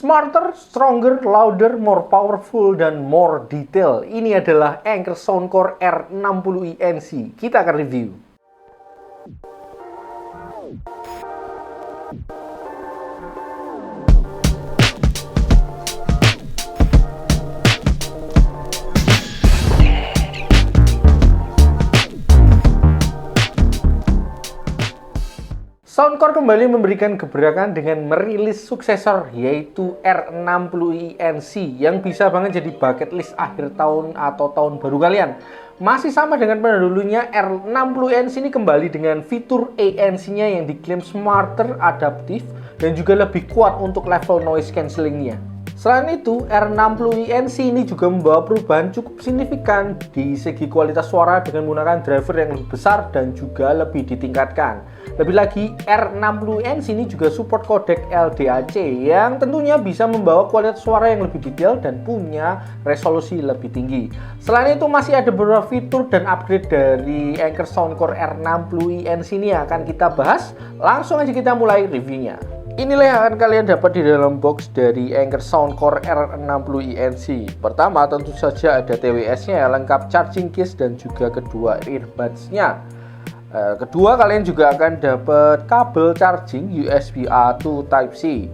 Smarter, stronger, louder, more powerful, dan more detail. Ini adalah Anker Soundcore R60i NC. Kita akan review. Soundcore kembali memberikan gebrakan dengan merilis suksesor yaitu R60i NC yang bisa banget jadi bucket list akhir tahun atau tahun baru kalian. Masih sama dengan pendahulunya, R60i NC ini kembali dengan fitur ANC-nya yang diklaim smarter, adaptif, dan juga lebih kuat untuk level noise cancelling-nya. Selain itu, R60i NC ini juga membawa perubahan cukup signifikan di segi kualitas suara dengan menggunakan driver yang lebih besar dan juga lebih ditingkatkan. Lebih lagi, R60i NC ini juga support codec LDAC yang tentunya bisa membawa kualitas suara yang lebih detail dan punya resolusi lebih tinggi. Selain itu, masih ada beberapa fitur dan upgrade dari Anker Soundcore R60i NC ini yang akan kita bahas. Langsung aja kita mulai reviewnya. Inilah yang akan kalian dapat di dalam box dari Anker Soundcore R60i NC. Pertama, tentu saja ada TWS-nya lengkap charging case dan juga kedua earbuds-nya. Kedua, kalian juga akan dapat kabel charging USB A to Type C.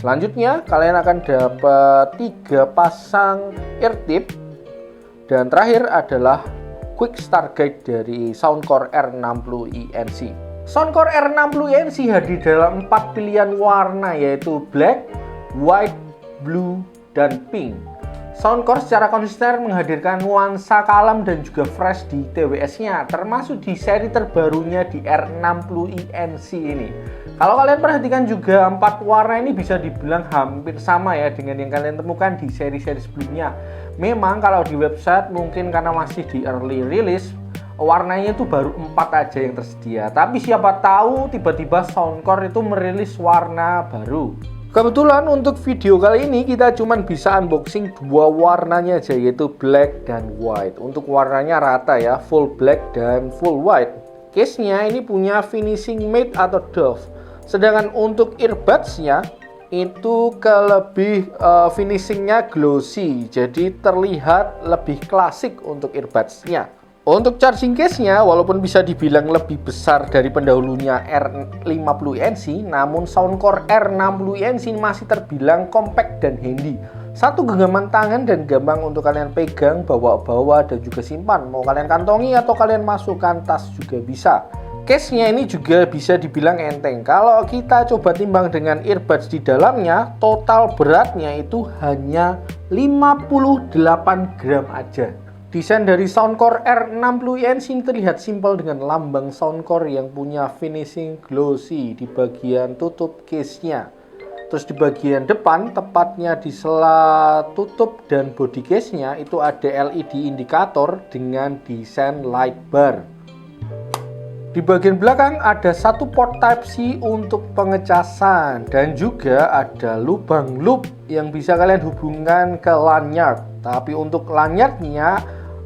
Selanjutnya, kalian akan dapat 3 pasang ear tip. Dan terakhir adalah quick start guide dari Soundcore R60i NC. Soundcore R60i NC hadir dalam 4 pilihan warna yaitu black, white, blue, dan pink. Soundcore secara konsisten menghadirkan nuansa kalem dan juga fresh di TWS-nya, termasuk di seri terbarunya di R60i NC ini. Kalau kalian perhatikan juga 4 warna ini bisa dibilang hampir sama ya dengan yang kalian temukan di seri-seri sebelumnya. Memang kalau di website mungkin karena masih di early release, warnanya itu baru 4 aja yang tersedia. Tapi siapa tahu tiba-tiba Soundcore itu merilis warna baru. Kebetulan untuk video kali ini kita cuma bisa unboxing 2 warnanya aja, yaitu black dan white. Untuk warnanya rata ya, full black dan full white. Case-nya ini punya finishing matte atau doff. Sedangkan untuk earbuds-nya itu finishingnya glossy, jadi terlihat lebih klasik untuk earbuds-nya. Untuk charging case-nya, walaupun bisa dibilang lebih besar dari pendahulunya R50i NC, namun Soundcore R60i NC masih terbilang compact dan handy. Satu genggaman tangan dan gampang untuk kalian pegang, bawa-bawa, dan juga simpan. Mau kalian kantongi atau kalian masukkan tas juga bisa. Case-nya ini juga bisa dibilang enteng. Kalau kita coba timbang dengan earbuds di dalamnya, total beratnya itu hanya 58 gram aja. Desain dari Soundcore R60i NC terlihat simpel dengan lambang Soundcore yang punya finishing glossy di bagian tutup case-nya. Terus di bagian depan, tepatnya di sela tutup dan body case-nya itu ada LED indikator dengan desain light bar. Di bagian belakang ada satu port Type-C untuk pengecasan dan juga ada lubang loop yang bisa kalian hubungkan ke lanyard. Tapi untuk lanyardnya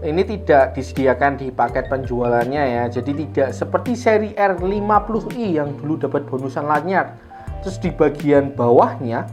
ini tidak disediakan di paket penjualannya ya, jadi tidak seperti seri R50i yang dulu dapat bonusan lanyard. Terus di bagian bawahnya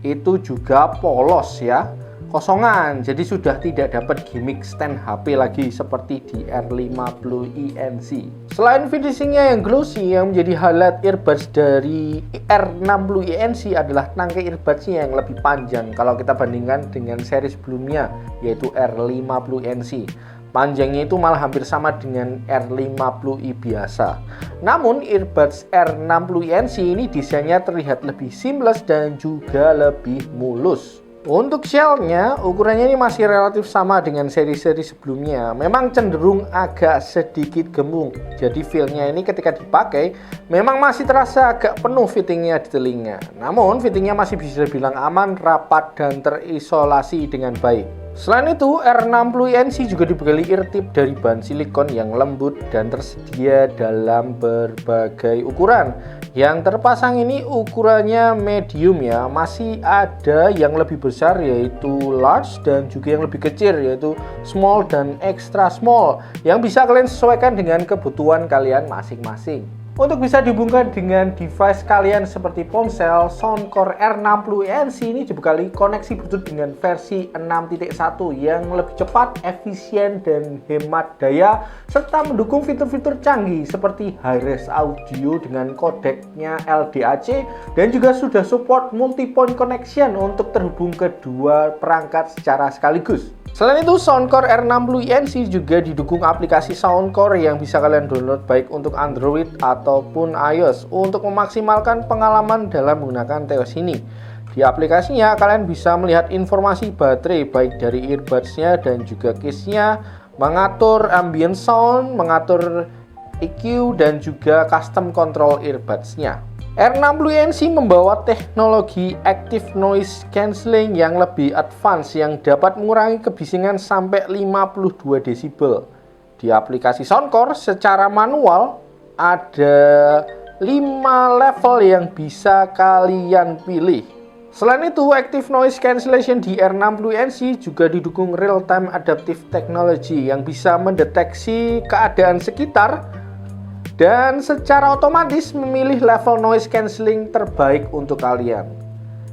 itu juga polos ya, kosongan, jadi sudah tidak dapat gimmick stand HP lagi seperti di R50i NC. Selain finishingnya yang glossy, yang menjadi highlight earbuds dari R60i NC adalah tangkai earbudsnya yang lebih panjang kalau kita bandingkan dengan seri sebelumnya yaitu R50i NC. Panjangnya itu malah hampir sama dengan R50i biasa. Namun earbuds R60i NC ini desainnya terlihat lebih seamless dan juga lebih mulus. Untuk shell-nya, ukurannya ini masih relatif sama dengan seri-seri sebelumnya. Memang cenderung agak sedikit gembung. Jadi feel-nya ini ketika dipakai, memang masih terasa agak penuh fittingnya di telinga. Namun fittingnya masih bisa dibilang aman, rapat, dan terisolasi dengan baik. Selain itu, R60i NC juga dibekali ear tip dari bahan silikon yang lembut dan tersedia dalam berbagai ukuran. Yang terpasang ini ukurannya medium ya, masih ada yang lebih besar yaitu large dan juga yang lebih kecil yaitu small dan extra small yang bisa kalian sesuaikan dengan kebutuhan kalian masing-masing. Untuk bisa dihubungkan dengan device kalian seperti ponsel, Soundcore R60 ANC ini dibekali koneksi Bluetooth dengan versi 6.1 yang lebih cepat, efisien, dan hemat daya, serta mendukung fitur-fitur canggih seperti high-res audio dengan kodeknya LDAC, dan juga sudah support multi-point connection untuk terhubung ke dua perangkat secara sekaligus. Selain itu, Soundcore R60 ANC juga didukung aplikasi Soundcore yang bisa kalian download baik untuk Android ataupun iOS untuk memaksimalkan pengalaman dalam menggunakan TWS ini. Di aplikasinya, kalian bisa melihat informasi baterai baik dari earbuds-nya dan juga case-nya, mengatur ambient sound, mengatur EQ, dan juga custom control earbuds-nya. R60 ANC membawa teknologi Active Noise Cancelling yang lebih advance yang dapat mengurangi kebisingan sampai 52 desibel. Di aplikasi Soundcore secara manual ada 5 level yang bisa kalian pilih. Selain itu, Active Noise Cancellation di R60 ANC juga didukung Real-Time Adaptive Technology yang bisa mendeteksi keadaan sekitar dan secara otomatis memilih level noise cancelling terbaik untuk kalian.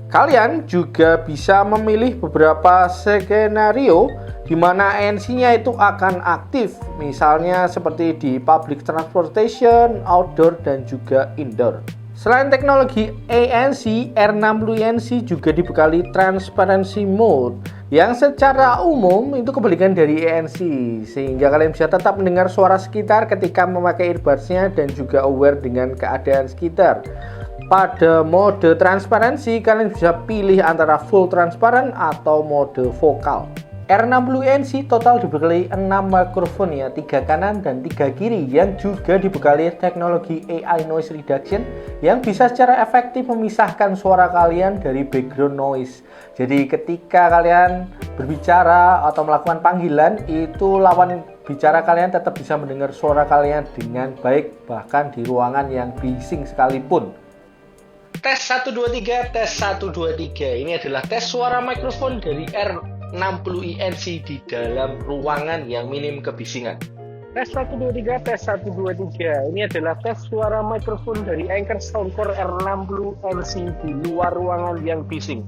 Kalian juga bisa memilih beberapa skenario di mana ANC-nya itu akan aktif, misalnya seperti di public transportation, outdoor, dan juga indoor. Selain teknologi ANC, R60 ANC juga dibekali transparency mode yang secara umum itu kebalikan dari ANC, sehingga kalian bisa tetap mendengar suara sekitar ketika memakai earbuds-nya dan juga aware dengan keadaan sekitar. Pada mode transparansi, kalian bisa pilih antara full transparent atau mode vokal. R60 ANC total dibekali 6 mikrofon ya, 3 kanan dan 3 kiri, yang juga dibekali teknologi AI Noise Reduction yang bisa secara efektif memisahkan suara kalian dari background noise. Jadi ketika kalian berbicara atau melakukan panggilan, itu lawan bicara kalian tetap bisa mendengar suara kalian dengan baik, bahkan di ruangan yang bising sekalipun. Tes 123, tes 123. Ini adalah tes suara mikrofon dari R60 ANC di dalam ruangan yang minim kebisingan. Tes 123, tes 123. Ini adalah tes suara mikrofon dari Anker Soundcore R60 ANC di luar ruangan yang bising.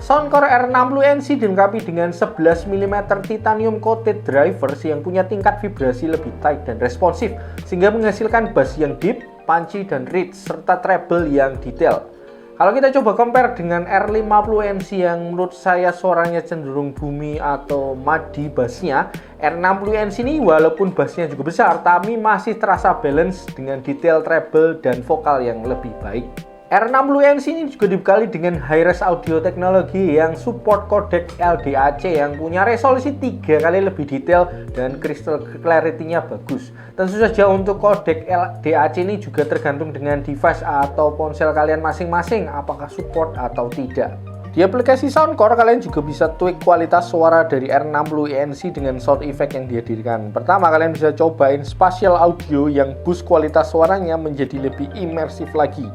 Soundcore R60 ANC dilengkapi dengan 11 mm titanium coated drivers yang punya tingkat vibrasi lebih tight dan responsif, sehingga menghasilkan bass yang deep, punchy, dan rich, serta treble yang detail. Kalau kita coba compare dengan R50 MC yang menurut saya suaranya cenderung bumi atau madi bassnya, R60 MC ini walaupun bassnya juga besar, tapi masih terasa balance dengan detail treble dan vokal yang lebih baik. R60 MC ini juga dibekali dengan high-res audio teknologi yang support kodek LDAC yang punya resolusi 3 kali lebih detail dan crystal clarity-nya bagus. Tentu saja untuk kodek LDAC ini juga tergantung dengan device atau ponsel kalian masing-masing apakah support atau tidak. Di aplikasi Soundcore kalian juga bisa tweak kualitas suara dari R60 ANC dengan sound effect yang dihadirkan. Pertama, kalian bisa cobain spatial audio yang boost kualitas suaranya menjadi lebih imersif lagi.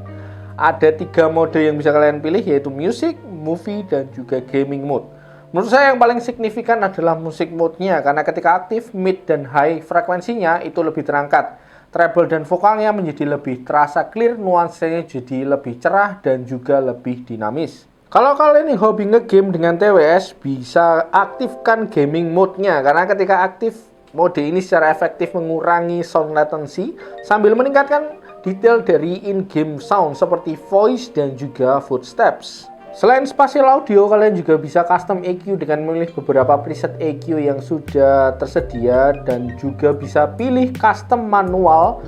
Ada 3 mode yang bisa kalian pilih, yaitu music, movie, dan juga gaming mode. Menurut saya yang paling signifikan adalah music mode-nya, karena ketika aktif, mid dan high frekuensinya itu lebih terangkat. Treble dan vokalnya menjadi lebih terasa clear, nuansanya jadi lebih cerah dan juga lebih dinamis. Kalau kalian yang hobi nge-game dengan TWS, bisa aktifkan gaming mode-nya, karena ketika aktif, mode ini secara efektif mengurangi sound latency sambil meningkatkan detail dari in-game sound seperti voice dan juga footsteps. Selain spatial audio, kalian juga bisa custom EQ dengan memilih beberapa preset EQ yang sudah tersedia dan juga bisa pilih custom manual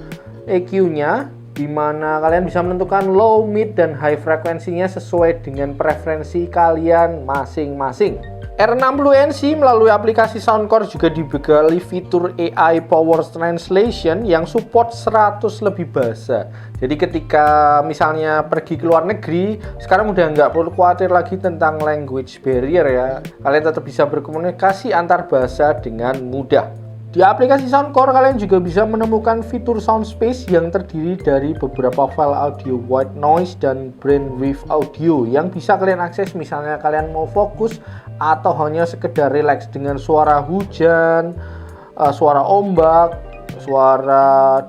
EQ-nya, di mana kalian bisa menentukan low, mid, dan high frekuensinya sesuai dengan preferensi kalian masing-masing. R60 ANC melalui aplikasi Soundcore juga dibekali fitur AI Power Translation yang support 100 lebih bahasa. Jadi ketika misalnya pergi ke luar negeri, sekarang udah nggak perlu khawatir lagi tentang language barrier ya. Kalian tetap bisa berkomunikasi antar bahasa dengan mudah. Di aplikasi Soundcore kalian juga bisa menemukan fitur sound space yang terdiri dari beberapa file audio white noise dan brainwave audio yang bisa kalian akses misalnya kalian mau fokus atau hanya sekedar relax dengan suara hujan, suara ombak, suara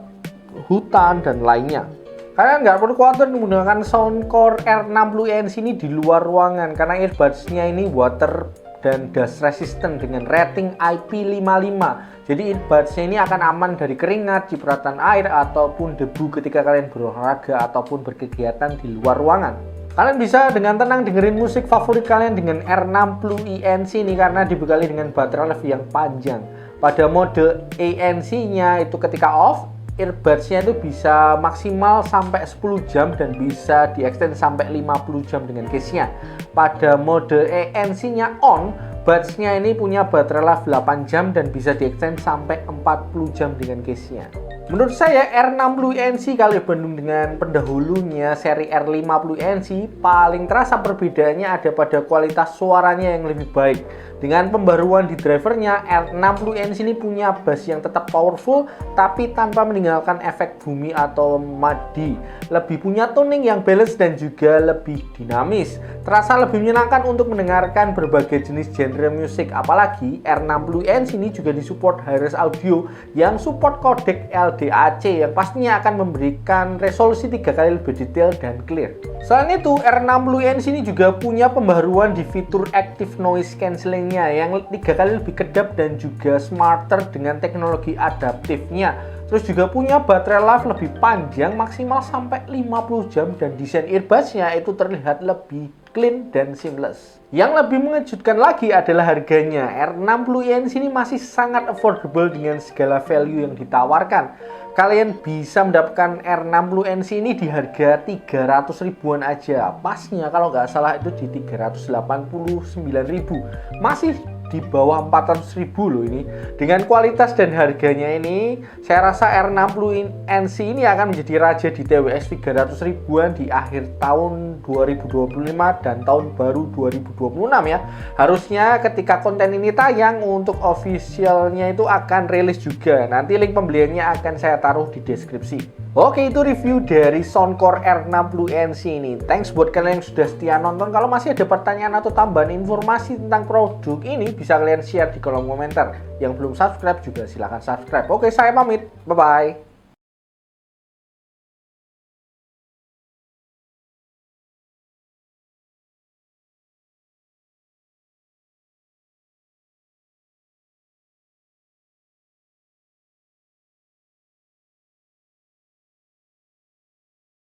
hutan, dan lainnya. Kalian nggak perlu khawatir menggunakan Soundcore R60NC ini di luar ruangan karena earbuds-nya ini water dan dust resistant dengan rating IP55. Jadi earbuds-nya ini akan aman dari keringat, cipratan air, ataupun debu ketika kalian berolahraga ataupun berkegiatan di luar ruangan. Kalian bisa dengan tenang dengerin musik favorit kalian dengan R60 ANC ini karena dibekali dengan baterai life yang panjang. Pada mode ANC-nya itu ketika off, earbuds-nya itu bisa maksimal sampai 10 jam dan bisa di-extend sampai 50 jam dengan case-nya. Pada mode ANC-nya on, buds-nya ini punya baterai life 8 jam dan bisa di-extend sampai 40 jam dengan case-nya. Menurut saya R60NC kalau dibanding dengan pendahulunya seri R50NC, paling terasa perbedaannya ada pada kualitas suaranya yang lebih baik. Dengan pembaruan di drivernya, R60NC ini punya bass yang tetap powerful tapi tanpa meninggalkan efek bumi atau MIDI. Lebih punya tuning yang balance dan juga lebih dinamis. Terasa lebih menyenangkan untuk mendengarkan berbagai jenis genre musik. Apalagi R60NC ini juga disupport Hi-Res Audio yang support codec LDAC yang pastinya akan memberikan resolusi 3 kali lebih detail dan clear. Selain itu, R60NC ini juga punya pembaruan di fitur Active Noise Cancelling yang 3 kali lebih kedap dan juga smarter dengan teknologi adaptifnya. Terus juga punya baterai life lebih panjang maksimal sampai 50 jam dan desain earbuds-nya itu terlihat lebih clean dan seamless. Yang lebih mengejutkan lagi adalah harganya. R60NC ini masih sangat affordable dengan segala value yang ditawarkan. Kalian bisa mendapatkan R60NC ini di harga 300 ribuan aja. Pasnya kalau nggak salah itu di 389.000. Masih di bawah 400.000 loh ini. Dengan kualitas dan harganya ini, saya rasa R60NC ini akan menjadi raja di TWS 300 ribuan di akhir tahun 2025 dan tahun baru 2026 ya. Harusnya ketika konten ini tayang untuk officialnya itu akan rilis juga. Nanti link pembeliannya akan saya taruh di deskripsi. Oke, itu review dari Soundcore R60NC ini. Thanks buat kalian yang sudah setia nonton. Kalau masih ada pertanyaan atau tambahan informasi tentang produk ini, bisa kalian share di kolom komentar. Yang belum subscribe juga silahkan subscribe. Oke, saya pamit. Bye-bye.